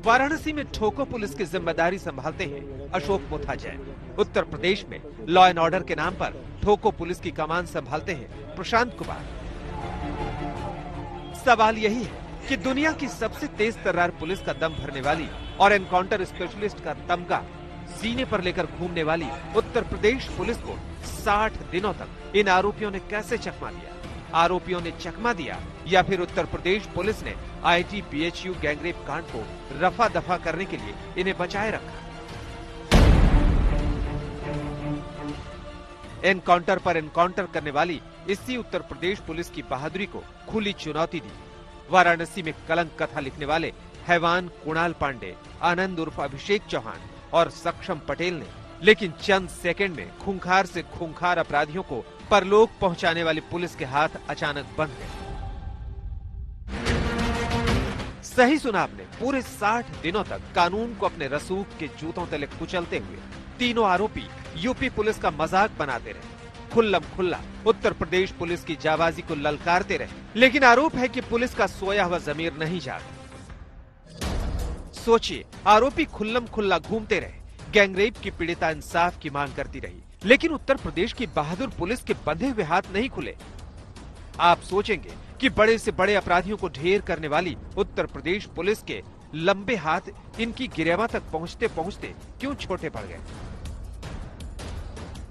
वाराणसी में ठोको पुलिस की जिम्मेदारी संभालते हैं अशोक मुथाजय। उत्तर प्रदेश में लॉ एंड ऑर्डर के नाम पर ठोको पुलिस की कमान संभालते हैं प्रशांत कुमार। सवाल यही है कि दुनिया की सबसे तेज तर्रार पुलिस का दम भरने वाली और एनकाउंटर स्पेशलिस्ट का तमगा सीने पर लेकर घूमने वाली उत्तर प्रदेश पुलिस को 60 दिनों तक इन आरोपियों ने कैसे चकमा दिया? आरोपियों ने चकमा दिया या फिर उत्तर प्रदेश पुलिस ने आईटी बीएचयू गैंगरेप कांड को रफा दफा करने के लिए इन्हें बचाए रखा? एनकाउंटर पर एनकाउंटर करने वाली इसी उत्तर प्रदेश पुलिस की बहादुरी को खुली चुनौती दी। वाराणसी में कलंक कथा लिखने वाले हैवान कुणाल पांडे, आनंद उर्फ अभिषेक चौहान और सक्षम पटेल ने लेकिन चंद सेकंड में खूंखार से खूंखार अपराधियों को परलोक पहुंचाने वाली पुलिस के हाथ अचानक बंद गए। सही सुना आपने, पूरे 60 दिनों तक कानून को अपने रसूख के जूतों तले कुचलते हुए तीनों आरोपी यूपी पुलिस का मजाक बनाते रहे, खुल्लम खुल्ला उत्तर प्रदेश पुलिस की जाबाजी को ललकारते रहे। लेकिन आरोप है कि पुलिस का सोया हुआ जमीर नहीं जागा। सोचिए, आरोपी खुल्लम खुल्ला घूमते रहे, गैंगरेप की पीड़िता इंसाफ की मांग करती रही, लेकिन उत्तर प्रदेश की बहादुर पुलिस के बंधे हुए हाथ नहीं खुले। आप सोचेंगे कि बड़े से बड़े अपराधियों को ढेर करने वाली उत्तर प्रदेश पुलिस के लंबे हाथ इनकी गिरेवा तक पहुंचते पहुंचते क्यों छोटे पड़ गए?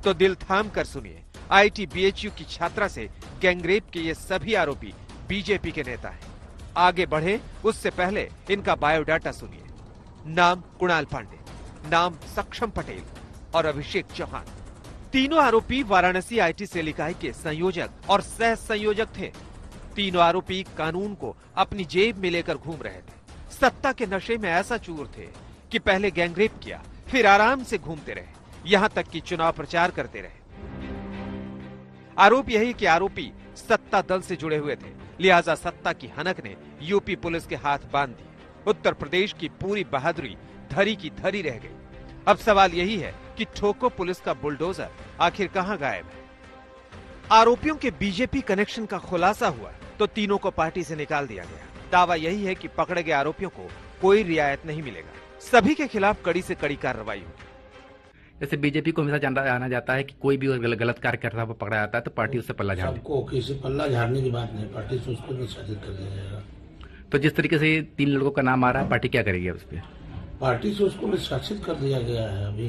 तो दिल थाम कर सुनिए, आईटी बीएचयू की छात्रा से गैंगरेप के ये सभी आरोपी बीजेपी के नेता हैं। आगे बढ़े उससे पहले इनका बायोडाटा सुनिए। नाम कुणाल पांडे, नाम सक्षम पटेल और अभिषेक चौहान। तीनों आरोपी वाराणसी आईटी सेल इकाई के संयोजक और सह संयोजक थे। तीनों आरोपी कानून को अपनी जेब में लेकर घूम रहे थे। सत्ता के नशे में ऐसा चूर थे कि पहले गैंगरेप किया, फिर आराम से घूमते रहे, यहां तक कि चुनाव प्रचार करते रहे। आरोप यही कि आरोपी सत्ता दल से जुड़े हुए थे, लिहाजा सत्ता की हनक ने यूपी पुलिस के हाथ बांध दिए। उत्तर प्रदेश की पूरी बहादुरी धरी की धरी रह गई। अब सवाल यही है कि ठोको पुलिस का बुलडोजर आखिर कहां गायब है? आरोपियों के बीजेपी कनेक्शन का खुलासा हुआ तो तीनों को पार्टी से निकाल दिया गया। दावा यही है कि पकड़े गए आरोपियों को कोई रियायत नहीं मिलेगा, सभी के खिलाफ कड़ी से कड़ी कार्रवाई होगी। जैसे बीजेपी को हमेशा जाना जाता है कि कोई भी गलत कार्य कर रहा है वो पकड़ा जाता है तो पार्टी उससे पल्ला झाड़ सबको, किसी पल्ला झाड़ने की बात नहीं, पार्टी से उसको निष्कासित कर दिया जाएगा। तो जिस तरीके से 3 लड़कों का नाम आ रहा है, पार्टी क्या करेगी उस पर? पार्टी से उसको निष्कासित कर दिया गया है अभी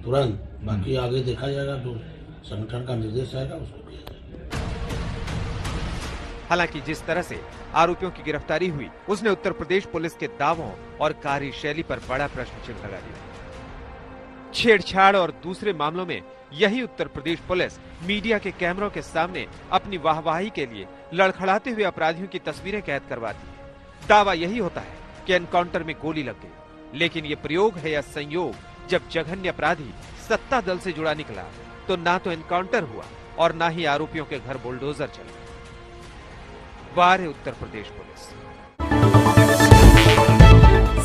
तुरंत। बाकी आगे देखा जाएगा, तो संगठन का निर्देश आएगा, उसको किया जाएगा। हालांकि जिस तरह से आरोपियों की गिरफ्तारी हुई उसने उत्तर प्रदेश पुलिस के दावों और कार्यशैली पर बड़ा प्रश्न चिन्ह लगा दिया। छेड़छाड़ और दूसरे मामलों में यही उत्तर प्रदेश पुलिस मीडिया के कैमरों के सामने अपनी वाहवाही के लिए लड़खड़ाते हुए अपराधियों की तस्वीरें कैद करवाती है। दावा यही होता है कि एनकाउंटर में गोली लग गई, लेकिन ये प्रयोग है या संयोग? जब जघन्य अपराधी सत्ता दल से जुड़ा निकला तो ना तो एनकाउंटर हुआ और ना ही आरोपियों के घर बुलडोजर चले। वार है Uttar Pradesh police.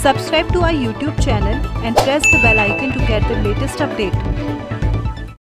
Subscribe to our YouTube channel and press the bell icon to get the latest update.